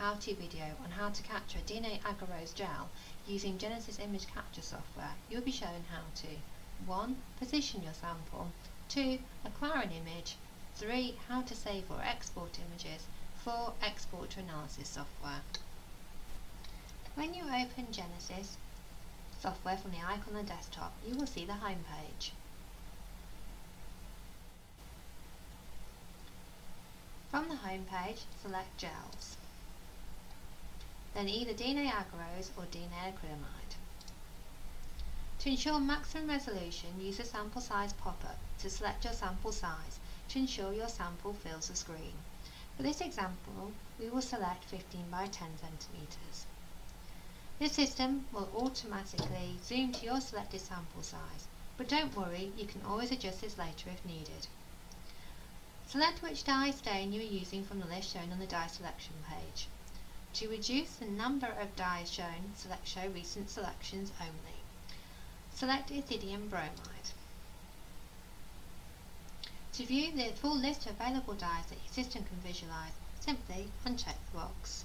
how-to video on how to capture DNA Agarose Gel using GeneSys image capture software. You'll be shown how to 1. Position your sample, 2. Acquire an image, 3. How to save or export images, 4. Export to analysis software. When you open GeneSys software from the icon on the desktop, you will see the home page. From the home page, select Gels, then either DNA Agarose or DNA Acrylamide. To ensure maximum resolution, use the sample size pop-up to select your sample size to ensure your sample fills the screen. For this example, we will select 15 by 10 centimeters. This system will automatically zoom to your selected sample size, but don't worry, you can always adjust this later if needed. Select which dye stain you are using from the list shown on the dye selection page. To reduce the number of dyes shown, select Show Recent Selections only. Select Ethidium Bromide. To view the full list of available dyes that your system can visualize, simply uncheck the box.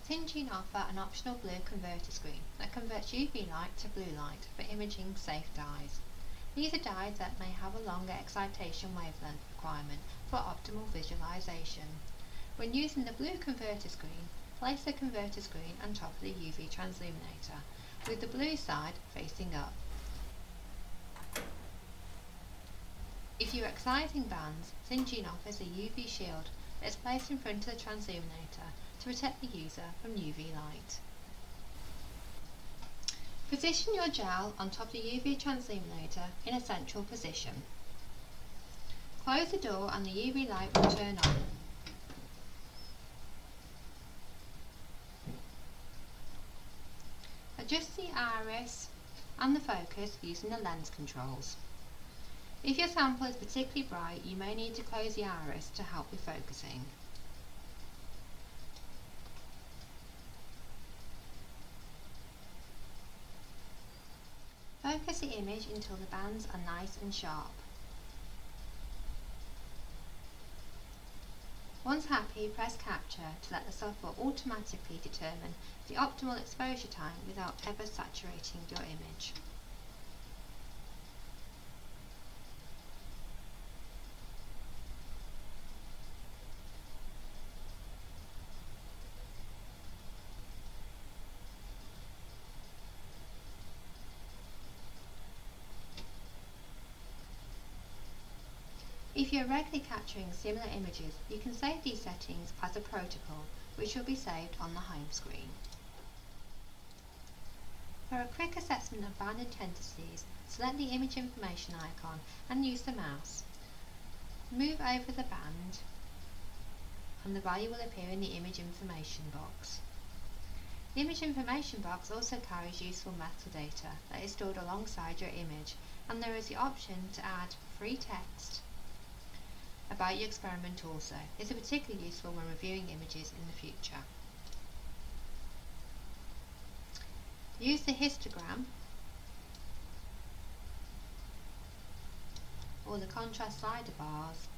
Syngene offer an optional blue converter screen that converts UV light to blue light for imaging safe dyes. These are dyes that may have a longer excitation wavelength requirement for optimal visualization. When using the blue converter screen, place the converter screen on top of the UV transilluminator, with the blue side facing up. If you are exciting bands, Syngene offers a UV shield that is placed in front of the transilluminator to protect the user from UV light. Position your gel on top of the UV transilluminator in a central position. Close the door and the UV light will turn on. Adjust the iris and the focus using the lens controls. If your sample is particularly bright, you may need to close the iris to help with focusing. Focus the image until the bands are nice and sharp. Once happy, press Capture to let the software automatically determine the optimal exposure time without ever saturating your image. If you are regularly capturing similar images, you can save these settings as a protocol, which will be saved on the home screen. For a quick assessment of band intensities, select the image information icon and use the mouse. Move over the band and the value will appear in the image information box. The image information box also carries useful metadata that is stored alongside your image, and there is the option to add free text about your experiment also. This is particularly useful when reviewing images in the future. Use the histogram or the contrast slider bars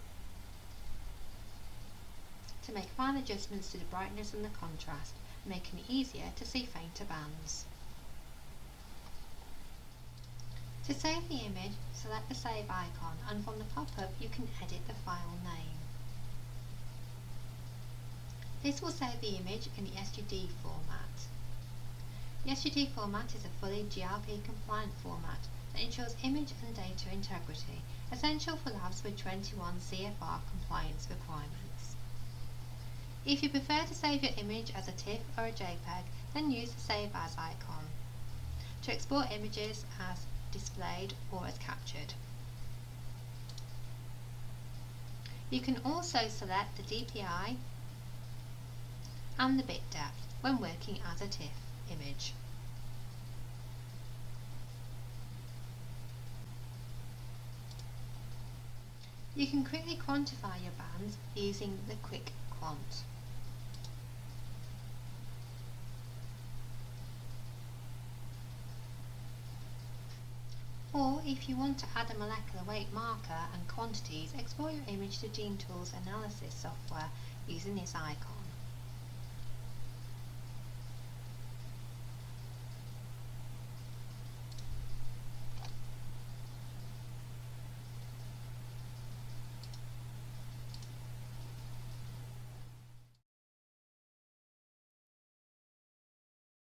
to make fine adjustments to the brightness and the contrast, making it easier to see fainter bands. To save the image, select the Save icon, and from the pop-up you can edit the file name. This will save the image in the SGD format. The SGD format is a fully GLP compliant format that ensures image and data integrity, essential for labs with 21 CFR compliance requirements. If you prefer to save your image as a TIFF or a JPEG, then use the Save As icon to export images as displayed or as captured. You can also select the DPI and the bit depth when working as a TIFF image. You can quickly quantify your bands using the Quick Quant. Or if you want to add a molecular weight marker and quantities, export your image to GeneTools analysis software using this icon.